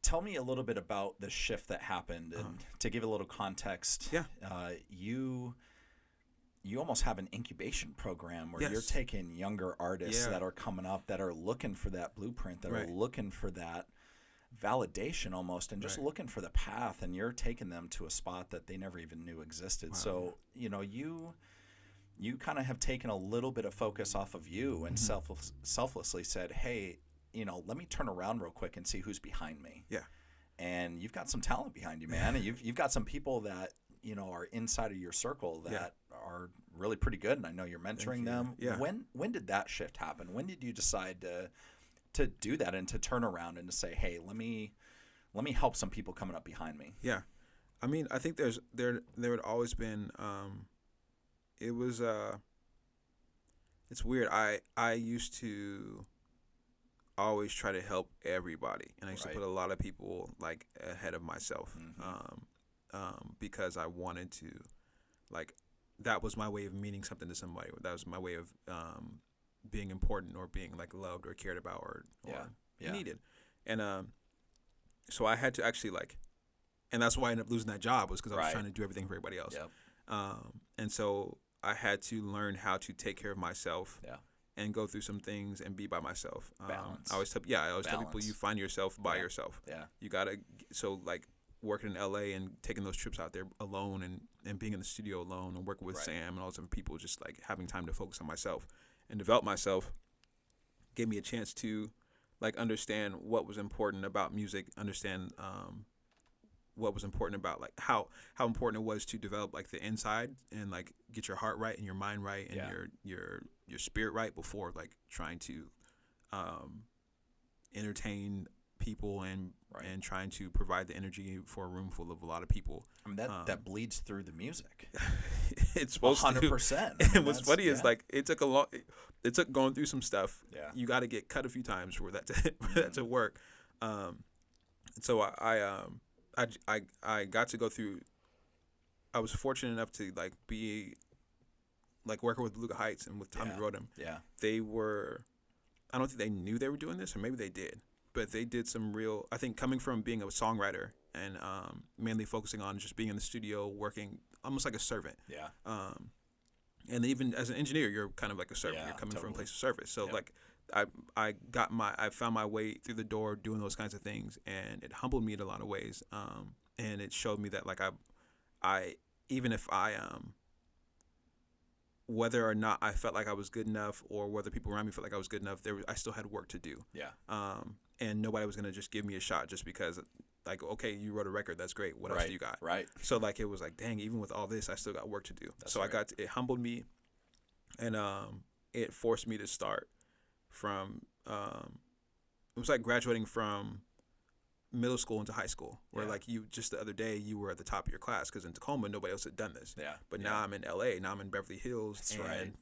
tell me a little bit about the shift that happened, and to give a little context. Yeah. You almost have an incubation program where Yes. you're taking younger artists Yeah. that are coming up that are looking for that blueprint, that Right. are looking for that validation almost, and just Right. looking for the path, and you're taking them to a spot that they never even knew existed. Wow. So, you kind of have taken a little bit of focus off of you and selflessly said, hey, let me turn around real quick and see who's behind me. Yeah. And you've got some talent behind you, man. And you've got some people that, are inside of your circle that are really pretty good. And I know you're mentoring them. Yeah. When did that shift happen? When did you decide to do that and to turn around and to say, hey, let me help some people coming up behind me? Yeah. I mean, I think there had always been, it was, it's weird. I used to always try to help everybody, and I used to put a lot of people like ahead of myself, because I wanted to, like, that was my way of meaning something to somebody. That was my way of being important, or being like loved or cared about, or needed. And so I had to actually and that's why I ended up losing that job, was because I was trying to do everything for everybody else. Yep. And so I had to learn how to take care of myself. Yeah. And go through some things and be by myself. Balance. I always tell people, you find yourself by yourself. Yeah. You gotta, so like working in LA and taking those trips out there alone, and being in the studio alone, and working with Sam and all those different people, just like having time to focus on myself and develop myself, gave me a chance to like understand what was important about music, understand what was important about like how important it was to develop like the inside, and like get your heart right and your mind right, and your spirit right, before like trying to entertain people and trying to provide the energy for a room full of a lot of people. I mean, that bleeds through the music. It's supposed 100%. And what's funny is like it took going through some stuff. Yeah. You got to get cut a few times for that to work. So I got to go through. I was fortunate enough to like be like working with Luca Heights and with Tommy Rodham. Yeah. They were, I don't think they knew they were doing this, or maybe they did, but they did some real, I think coming from being a songwriter and mainly focusing on just being in the studio, working almost like a servant. Yeah. And even as an engineer, you're kind of like a servant. You're coming from a place of service. So like I found my way through the door doing those kinds of things, and it humbled me in a lot of ways. And it showed me that like I even if I whether or not I felt like I was good enough, or whether people around me felt like I was good enough, I still had work to do. Yeah. And nobody was gonna just give me a shot just because, like, okay, you wrote a record, that's great. What else do you got? Right. So like it was like, dang, even with all this, I still got work to do. So it humbled me, and it forced me to start from. It was like graduating from middle school into high school, where like you just the other day you were at the top of your class, because in Tacoma nobody else had done this. Yeah. But now I'm in LA, now I'm in Beverly Hills. That's and right.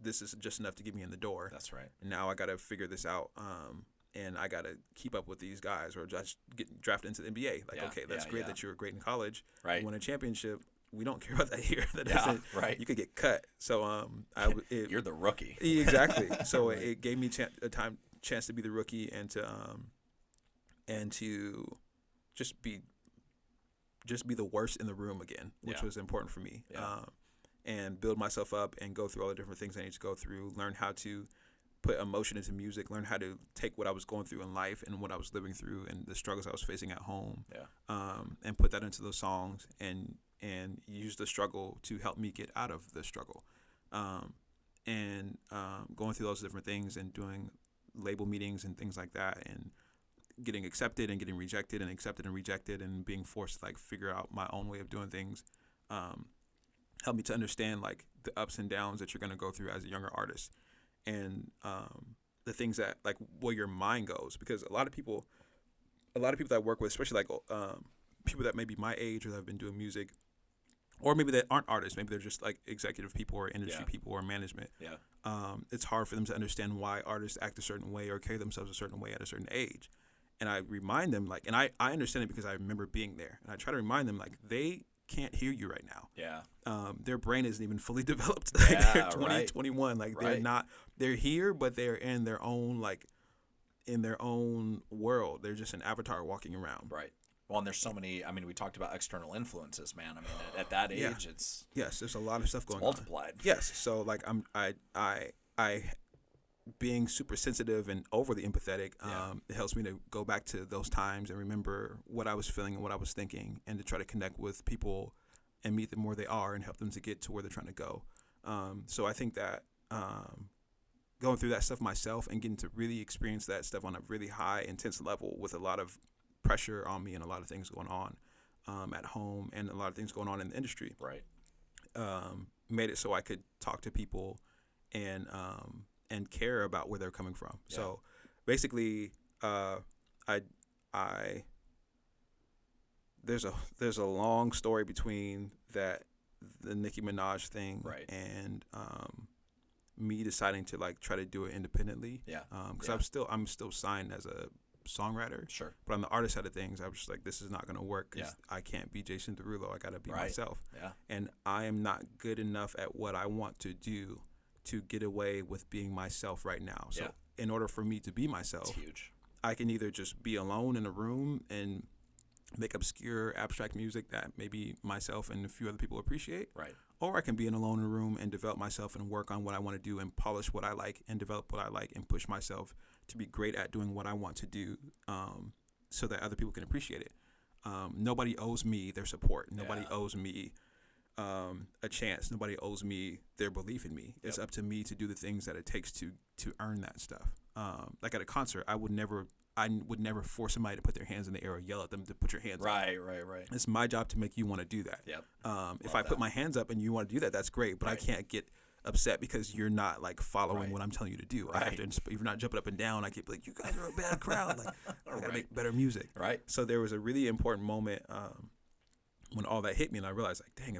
This is just enough to get me in the door. That's right. And now I got to figure this out. And I got to keep up with these guys, or just get drafted into the NBA. Like, okay, that's great that you were great in college. Right. You won a championship. We don't care about that here. Right. You could get cut. So you're the rookie. Exactly. So it gave me a chance to be the rookie, and to just be the worst in the room again, which was important for me. And build myself up and go through all the different things I need to go through, learn how to put emotion into music, learn how to take what I was going through in life and what I was living through and the struggles I was facing at home, and put that into those songs, and use the struggle to help me get out of the struggle. And going through those different things and doing label meetings and things like that, and getting accepted and getting rejected and accepted and rejected, and being forced to like figure out my own way of doing things, helped me to understand like the ups and downs that you're going to go through as a younger artist, and the things that like where your mind goes, because a lot of people that I work with, especially like people that may be my age or that have been doing music, or maybe that aren't artists, maybe they're just like executive people or industry people or management. It's hard for them to understand why artists act a certain way or carry themselves a certain way at a certain age. And I remind them, like, and I understand it because I remember being there, and I try to remind them, like, they can't hear you right now. Their brain isn't even fully developed. Like, they're 20, 21. Like, they're not, they're here, but they're in their own, like, in their own world. They're just an avatar walking around. Right. Well, and there's so many. I mean, we talked about external influences, man. I mean, at that age, it's there's a lot of stuff going multiplied. on. Yes. So like I being super sensitive and overly empathetic, it helps me to go back to those times and remember what I was feeling and what I was thinking, and to try to connect with people and meet them where they are and help them to get to where they're trying to go. So I think that going through that stuff myself and getting to really experience that stuff on a really high, intense level with a lot of pressure on me and a lot of things going on at home and a lot of things going on in the industry, right, made it so I could talk to people and care about where they're coming from. Yeah. So basically, there's a long story between the Nicki Minaj thing, right, and me deciding to like try to do it independently. Yeah. Because I'm still signed as a songwriter. Sure. But on the artist side of things, I was just like, this is not going to work because I can't be Jason Derulo. I got to be myself. Yeah. And I am not good enough at what I want to do to get away with being myself right now. So in order for me to be myself, it's huge. I can either just be alone in a room and make obscure abstract music that maybe myself and a few other people appreciate. Right. Or I can be alone in a room and develop myself and work on what I want to do and polish what I like and develop what I like and push myself to be great at doing what I want to do, so that other people can appreciate it. Nobody owes me their support. Nobody owes me a chance. Nobody owes me their belief in me. It's up to me to do the things that it takes to earn that stuff. Like at a concert, I would never force somebody to put their hands in the air or yell at them to put your hands up. Right. It's my job to make you want to do that. Yep. If I put my hands up and you want to do that, that's great. But I can't get upset because you're not like following what I'm telling you to do. Right. If you're not jumping up and down, I keep like, you guys are a bad crowd. Like, I gotta make better music. Right. So there was a really important moment when all that hit me, and I realized, like, dang,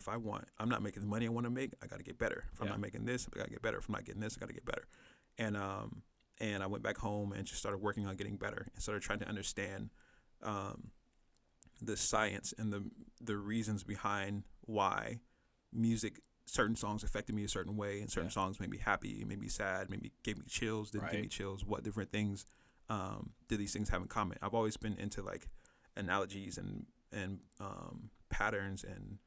I'm not making the money I want to make, I gotta get better. If I'm not making this, I gotta get better. If I'm not getting this, I gotta get better. And I went back home and just started working on getting better and started trying to understand the science and the reasons behind why certain songs affected me a certain way, and certain songs made me happy, made me sad, maybe gave me chills, didn't give me chills. What different things did these things have in common? I've always been into like analogies and patterns and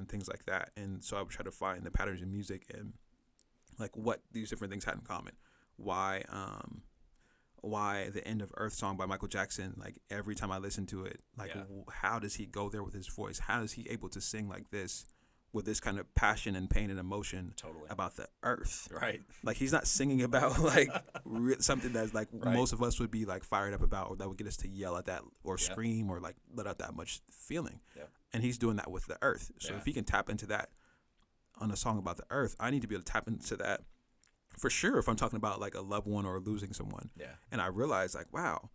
things like that. And so I would try to find the patterns in music and like what these different things had in common. Why the End of Earth song by Michael Jackson, like every time I listen to it, like how does he go there with his voice? How is he able to sing like this with this kind of passion and pain and emotion about the earth? Right. Like he's not singing about like something that's like most of us would be like fired up about, or that would get us to yell at that or scream or like let out that much feeling. Yeah. And he's doing that with the earth. So if he can tap into that on a song about the earth, I need to be able to tap into that for sure if I'm talking about like a loved one or losing someone. Yeah. And I realized like, wow,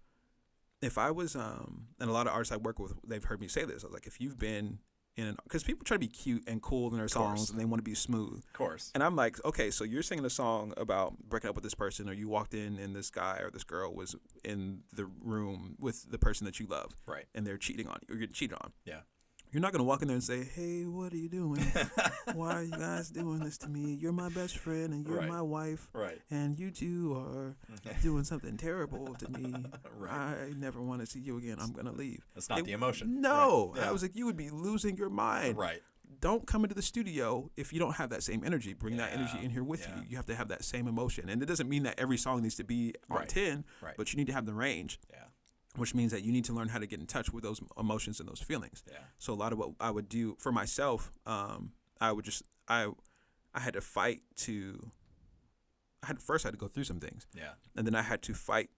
if I was and a lot of artists I work with, they've heard me say this. I was like, if you've been because people try to be cute and cool in their songs and they want to be smooth. Of course. And I'm like, okay, so you're singing a song about breaking up with this person, or you walked in and this guy or this girl was in the room with the person that you love. Right. And they're cheating on you, or you're cheated on. Yeah. You're not going to walk in there and say, hey, what are you doing? Why are you guys doing this to me? You're my best friend and you're my wife. Right. And you two are doing something terrible to me. I never want to see you again. I'm going to leave. That's not the emotion. No. Right. Yeah. I was like, you would be losing your mind. Right. Don't come into the studio if you don't have that same energy. Bring that energy in here with you. You have to have that same emotion. And it doesn't mean that every song needs to be on 10, but you need to have the range. Yeah. Which means that you need to learn how to get in touch with those emotions and those feelings. Yeah. So a lot of what I would do for myself, I had to fight first I had to go through some things. Yeah. And then I had to fight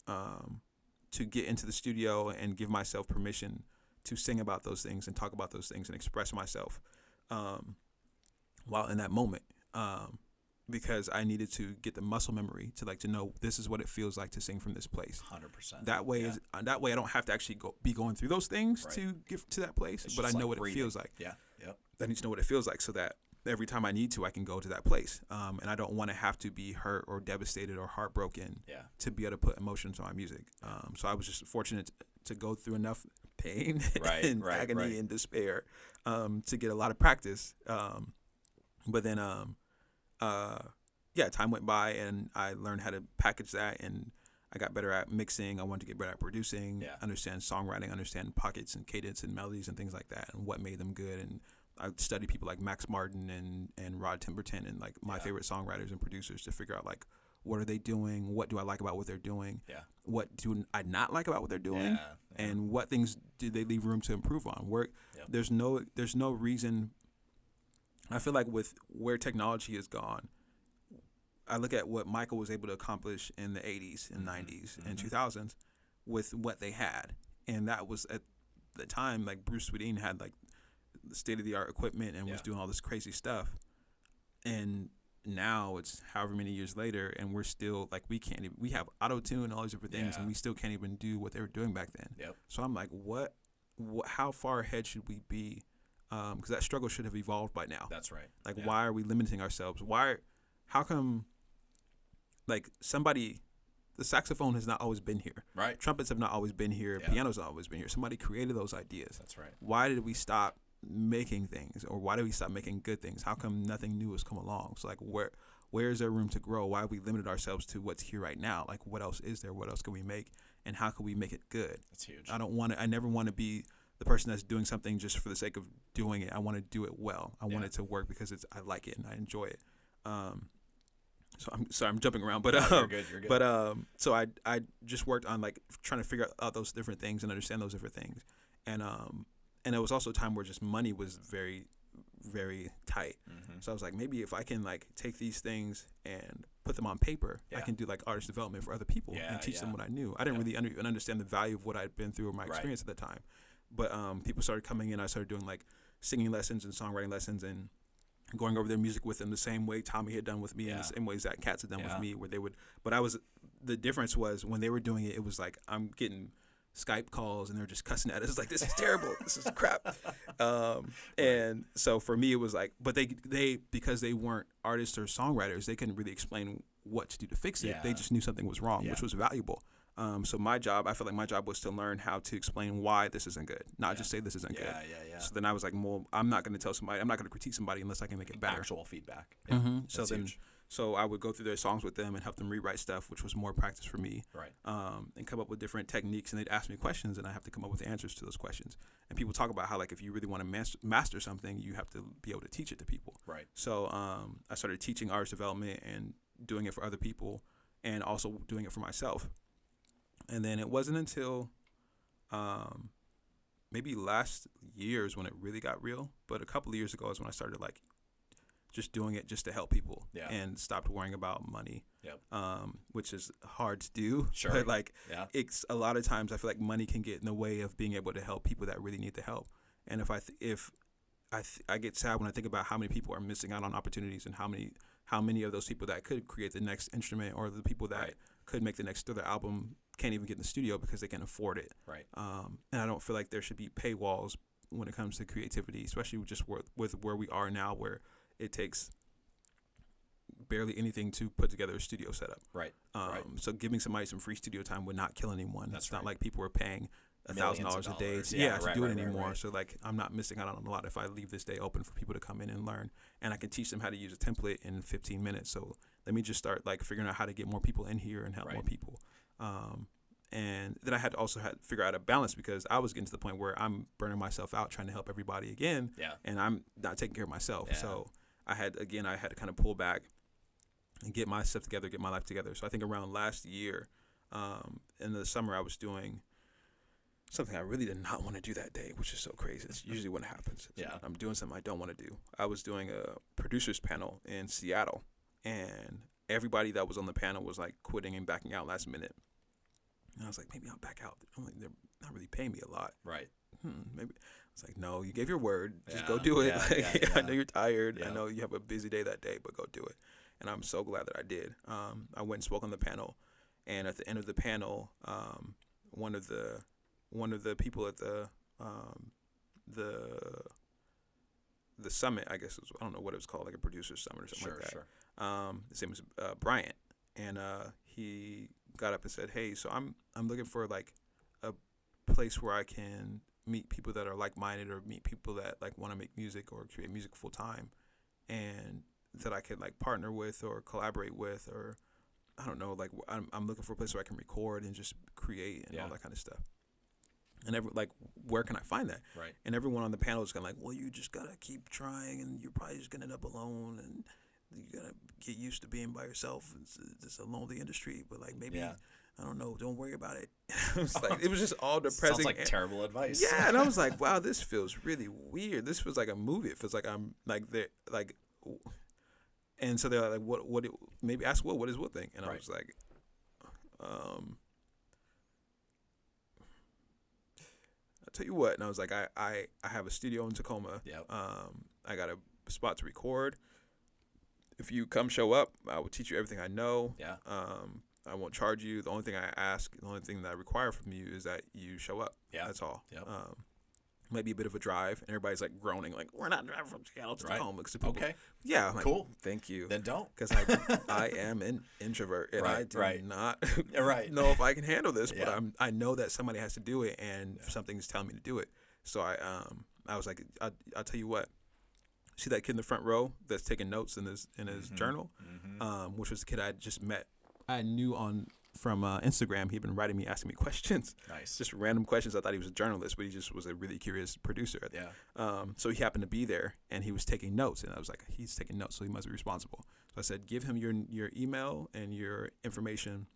to get into the studio and give myself permission to sing about those things and talk about those things and express myself while in that moment. Because I needed to get the muscle memory to know this is what it feels like to sing from this place. 100%. That way I don't have to actually be going through those things to get to that place, but I know what breathing. It feels like. Yeah. Yep. I need to know what it feels like so that every time I need to, I can go to that place. And I don't want to have to be hurt or devastated or heartbroken to be able to put emotions on my music. So I was just fortunate to go through enough pain and agony and despair to get a lot of practice. But then time went by and I learned how to package that, and I got better at mixing. I wanted to get better at producing, understand songwriting, understand pockets and cadence and melodies and things like that, and what made them good. And I studied people like Max Martin and Rod Timberton and like my favorite songwriters and producers to figure out like, what are they doing? What do I like about what they're doing? What do I not like about what they're doing? And what things do they leave room to improve on? There's no reason. I feel like with where technology has gone, I look at what Michael was able to accomplish in the 80s and 90s and 2000s with what they had. And that was at the time, like Bruce Swedien had like the state-of-the-art equipment and was doing all this crazy stuff. And now it's however many years later, and we're still like, we have auto-tune and all these different things, and we still can't even do what they were doing back then. So I'm like, what how far ahead should we be? Because that struggle should have evolved by now. That's right. Like, why are we limiting ourselves? How come, like, the saxophone has not always been here. Right. Trumpets have not always been here. Piano's not always been here. Somebody created those ideas. That's right. Why did we stop making things, or why did we stop making good things? How come nothing new has come along? So, like, where is there room to grow? Why have we limited ourselves to what's here right now? Like, what else is there? What else can we make? And how can we make it good? That's huge. I never want to be the person that's doing something just for the sake of doing it. I want to do it well. I want it to work because I like it and I enjoy it. So I'm sorry, I'm jumping around, but you're good. But so I just worked on like trying to figure out those different things and understand those different things, and it was also a time where just money was very, very tight. So I was like, maybe if I can like take these things and put them on paper, I can do like artist development for other people and teach them what I knew. I didn't really even understand the value of what I'd been through or my experience at the time. But people started coming in. I started doing like singing lessons and songwriting lessons and going over their music with them the same way Tommy had done with me and the same way Zach Katz had done with me, where they would. But the difference was when they were doing it, it was like I'm getting Skype calls and they're just cussing at us. It's like, this is terrible. This is crap. And so for me, it was like, but they because they weren't artists or songwriters, they couldn't really explain what to do to fix it. They just knew something was wrong, which was valuable. So I felt like my job was to learn how to explain why this isn't good, not just say this isn't good. So then I was like, well, I'm not going to tell somebody, I'm not going to critique somebody unless I can make it better. Actual feedback. So I would go through their songs with them and help them rewrite stuff, which was more practice for me. Right. And come up with different techniques, and they'd ask me questions, and I have to come up with the answers to those questions. And people talk about how, like, if you really want to master something, you have to be able to teach it to people. Right. So I started teaching artist development and doing it for other people, and also doing it for myself. And then it wasn't until maybe last year's when it really got real, but a couple of years ago is when I started like just doing it just to help people and stopped worrying about money, which is hard to do. Sure. But like it's a lot of times I feel like money can get in the way of being able to help people that really need the help. And if I get sad when I think about how many people are missing out on opportunities and how many of those people that could create the next instrument or the people that could make the next other album can't even get in the studio because they can't afford it. Right. And I don't feel like there should be paywalls when it comes to creativity, especially just with where we are now, where it takes barely anything to put together a studio setup. Right. So giving somebody some free studio time would not kill anyone. That's It's not like people are paying $1,000 a day to do it anymore. Right. So like I'm not missing out on a lot if I leave this day open for people to come in and learn, and I can teach them how to use a template in 15 minutes. So let me just start like figuring out how to get more people in here and help more people. And then I had to figure out a balance because I was getting to the point where I'm burning myself out trying to help everybody again, and I'm not taking care of myself. So I had to kind of pull back and get my stuff together, get my life together. So I think around last year, in the summer, I was doing something I really did not want to do that day, which is so crazy. It's usually when it happens. I'm doing something I don't want to do. I was doing a producers panel in Seattle, and everybody that was on the panel was like quitting and backing out last minute. And I was like, maybe I'll back out. They're not really paying me a lot. Right. Maybe. It's like, no, you gave your word. Just go do it. I know you're tired. I know you have a busy day that day, but go do it. And I'm so glad that I did. I went and spoke on the panel, and at the end of the panel, one of the people at the summit, I guess I don't know what it was called, like a producer summit or something like that. Sure. His name was Bryant, and he got up and said, "Hey, so I'm looking for like a place where I can meet people that are like-minded or meet people that like want to make music or create music full time, and that I could like partner with or collaborate with, or I don't know, like I'm looking for a place where I can record and just create and all that kind of stuff. And where can I find that? Right. And everyone on the panel is kind of like, well, you just gotta keep trying, and you're probably just gonna end up alone, and you gotta get used to being by yourself. It's a lonely industry, but like maybe I don't know, don't worry about it. It was just all depressing. Sounds like terrible advice. Yeah, and I was like, wow, this feels really weird. This feels like a movie. It feels like I'm like they're like, and so they're like, what? Maybe ask Will, what is Will think? And I was like, I'll tell you what. And I was like, I have a studio in Tacoma. Yep. I got a spot to record. If you come show up, I will teach you everything I know. Yeah. I won't charge you. The only thing that I require from you is that you show up. Yeah. That's all. Yep. Maybe a bit of a drive, and everybody's like groaning, like, we're not driving from Seattle to Tacoma. Okay. Yeah. I'm like, cool. Thank you. Then don't. Because I am an introvert, and I do not know if I can handle this, but I know that somebody has to do it, and something's telling me to do it. So I was like, I'll tell you what. See that kid in the front row that's taking notes in his journal, which was the kid I just met. I knew from Instagram. He'd been writing me, asking me questions. Nice. Just random questions. I thought he was a journalist, but he just was a really curious producer. Yeah. So he happened to be there, and he was taking notes, and I was like, he's taking notes, so he must be responsible. So I said, give him your email and your information,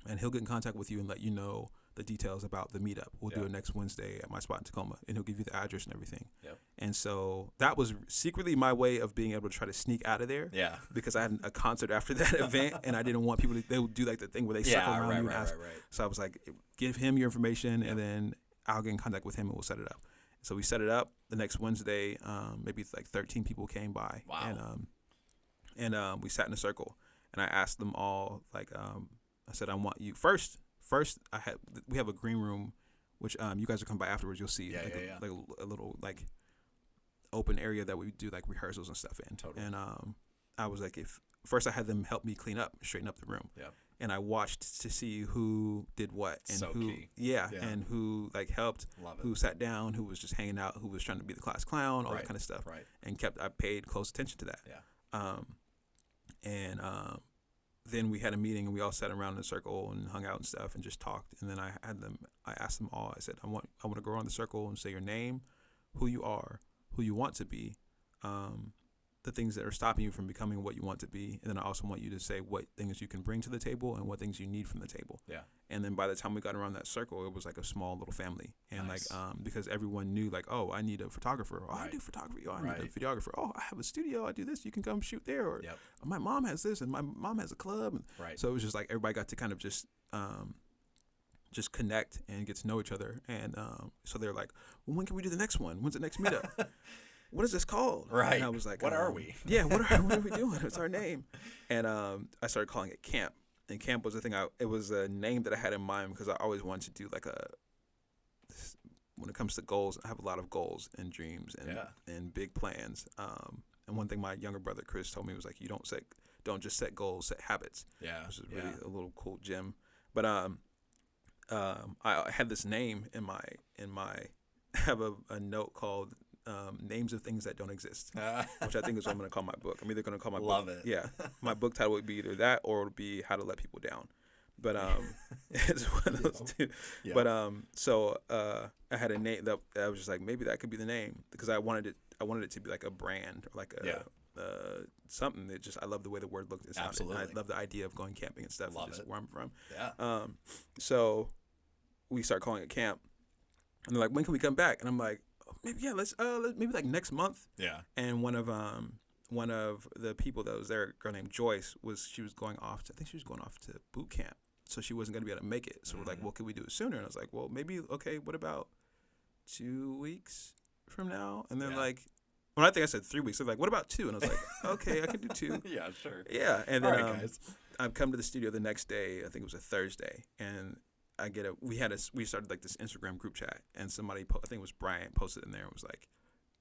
and he'll get in contact with you and let you know the details about the meetup. We'll do it next Wednesday at my spot in Tacoma, and he'll give you the address and everything. Yep. And so that was secretly my way of being able to try to sneak out of there. Yeah. Because I had a concert after that event, and I didn't want people to, they would do like the thing where they circle around you and ask. Right. So I was like, give him your information, and then I'll get in contact with him, and we'll set it up. So we set it up the next Wednesday. Maybe like 13 people came by. Wow. And we sat in a circle, and I asked them all, like, I said, I want you first, we have a green room, which you guys will come by afterwards. You'll see like a little like open area that we do like rehearsals and stuff in. Totally. And I was like, first I had them help me clean up, straighten up the room. Yeah. And I watched to see who did what and so who, key. And who like helped, who sat down, who was just hanging out, who was trying to be the class clown, all that kind of stuff. Right. And I paid close attention to that. Yeah. Then we had a meeting, and we all sat around in a circle and hung out and stuff and just talked. And then I asked them all, I said, I want to go around the circle and say your name, who you are, who you want to be, the things that are stopping you from becoming what you want to be. And then I also want you to say what things you can bring to the table and what things you need from the table. Yeah. And then by the time we got around that circle, it was like a small little family. And because everyone knew like, oh, I need a photographer. Oh, I do photography. Oh, I need a videographer. Oh, I have a studio. I do this. You can come shoot there. Or my mom has this, and my mom has a club. And so it was just like everybody got to kind of just connect and get to know each other. And so they're like, well, when can we do the next one? When's the next meetup? What is this called? Right. And I was like, what are we? Yeah, what are we doing? What's our name? And I started calling it Camp. And Camp was the thing. It was a name that I had in mind because I always wanted to do like when it comes to goals, I have a lot of goals and dreams and big plans. And one thing my younger brother Chris told me was like, you don't just set goals, set habits. Yeah. Which is really a little cool gem. But I had this name in my I have a note called names of things that don't exist, which I think is what I'm going to call my book. I'm either going to call my book. Love it. Yeah. My book title would be either that or it would be How to Let People Down. But it's one of those two. Yeah. But so I had a name that I was just like, maybe that could be the name, because I wanted it to be like a brand or like something that just, I love the way the word looked and sounded. Absolutely. And I love the idea of going camping and stuff. Love it. Where I'm from. Yeah. So we start calling it Camp, and they're like, when can we come back? And I'm like, maybe let's maybe like next month. Yeah. And one of the people that was there, a girl named Joyce, she was going off to boot camp, so she wasn't going to be able to make it. So we're like, well, could we do it sooner? And I was like, well, maybe what about 2 weeks from now? And then like, when I think I said 3 weeks, they're like, what about 2? And I was like, okay, I can do 2. Yeah, sure. Yeah. And then guys. I come to the studio the next day. I think it was a Thursday, and we started like this Instagram group chat, and somebody, I think it was Brian, posted in there and was like,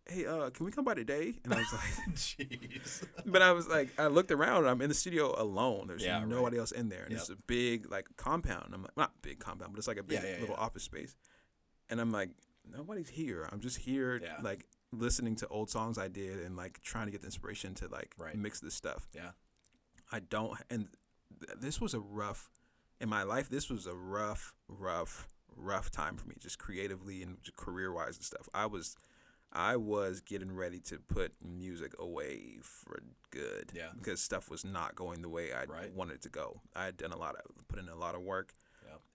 hey, can we come by today? And I was like, jeez. But I was like, I looked around, and I'm in the studio alone. There's nobody else in there. And it's a big like compound. I'm like, not big compound, but it's like a big little office space. And I'm like, nobody's here. I'm just here like listening to old songs I did and like trying to get the inspiration to like mix this stuff. Yeah. I don't, and this was a rough, in my life, this was a rough time for me, just creatively and career-wise and stuff. I was getting ready to put music away for good. Yeah. Because stuff was not going the way I wanted it to go. I had put in a lot of work.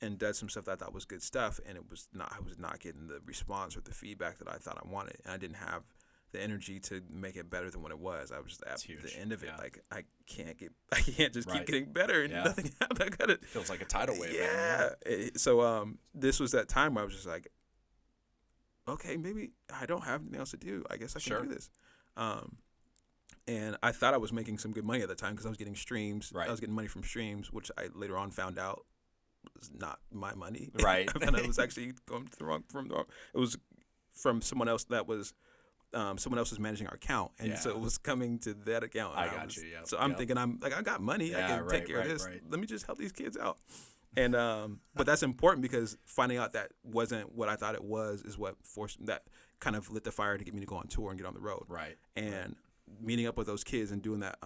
And did some stuff that I thought was good stuff, and I was not getting the response or the feedback that I thought I wanted, and I didn't have the energy to make it better than what it was. I was just at the end of it, like I can't just keep getting better, and nothing happened. It feels like a tidal wave. Yeah. So this was that time where I was just like, okay, maybe I don't have anything else to do. I guess I can do this. And I thought I was making some good money at the time because I was getting streams. I was getting money from streams, which I later on found out was not my money. Right. And it was actually going to the wrong. It was from someone else that was someone else was managing our account, and so it was coming to that account. I got you. Yeah. So I'm thinking, I got money. I can take care of this. Let me just help these kids out. And but that's important because finding out that wasn't what I thought it was is what that kind of lit the fire to get me to go on tour and get on the road. Right. And meeting up with those kids and doing that.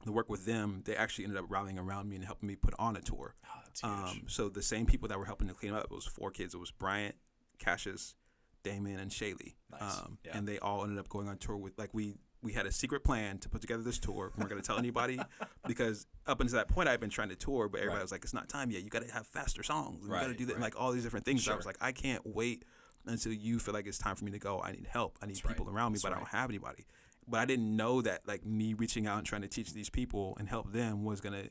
The work with them, they actually ended up rallying around me and helping me put on a tour. Oh, that's huge. So the same people that were helping to clean up, it was 4 kids. It was Bryant, Cassius, Damon, and Shaylee. Nice. And they all ended up going on tour with, like, we had a secret plan to put together this tour. We weren't going to tell anybody because up until that point, I'd been trying to tour, but everybody was like, it's not time yet. You got to have faster songs. You got to do that. And like all these different things. So I was like, I can't wait until you feel like it's time for me to go. I need help. I need people around me, but I don't have anybody. But I didn't know that like me reaching out and trying to teach these people and help them was going to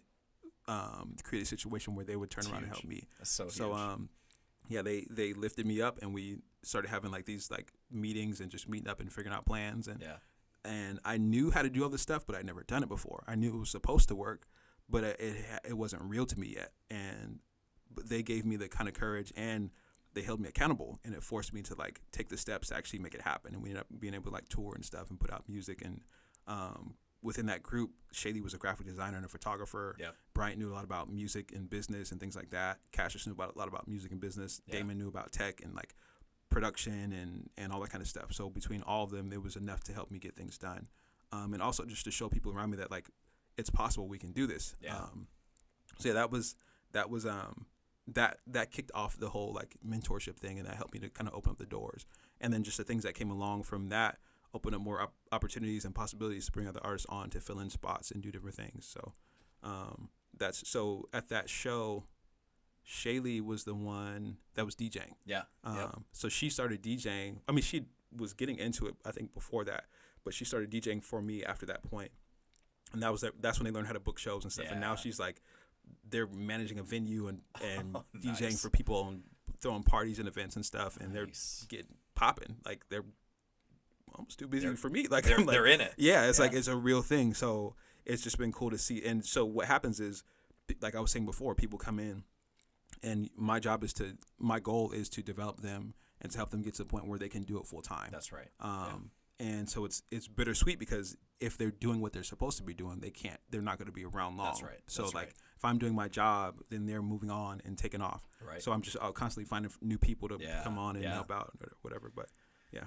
create a situation where they would turn around and help me. That's so huge. Yeah, they lifted me up and we started having like these like meetings and just meeting up and figuring out plans. And I knew how to do all this stuff, but I'd never done it before. I knew it was supposed to work, but it wasn't real to me yet. But they gave me the kind of courage and they held me accountable, and it forced me to like take the steps to actually make it happen. And we ended up being able to like tour and stuff and put out music. And within that group, Shaylee was a graphic designer and a photographer. Yep. Bryant knew a lot about music and business and things like that. Cassius knew a lot about music and business. Yeah. Damon knew about tech and like production and all that kind of stuff. So between all of them, it was enough to help me get things done. And also just to show people around me that like it's possible we can do this. Yeah. So yeah, that kicked off the whole like mentorship thing, and that helped me to kind of open up the doors. And then just the things that came along from that opened up more opportunities and possibilities to bring other artists on to fill in spots and do different things. So so at that show, Shaylee was the one that was DJing. Yeah. So she started DJing. I mean, she was getting into it, I think, before that, but she started DJing for me after that point. And that's when they learned how to book shows and stuff. Yeah. And now she's like, they're managing a venue and DJing nice. For people and throwing parties and events and stuff. And they're getting popping. Like they're almost too busy for me. Like they're in it. Yeah, it's like it's a real thing. So it's just been cool to see. And so what happens is, like I was saying before, people come in, and my goal is to develop them and to help them get to the point where they can do it full time. That's right. And so it's bittersweet because if they're doing what they're supposed to be doing, they're not going to be around long. That's right. So if I'm doing my job, then they're moving on and taking off. Right. So I'll constantly find new people to come on and help out or whatever. But yeah.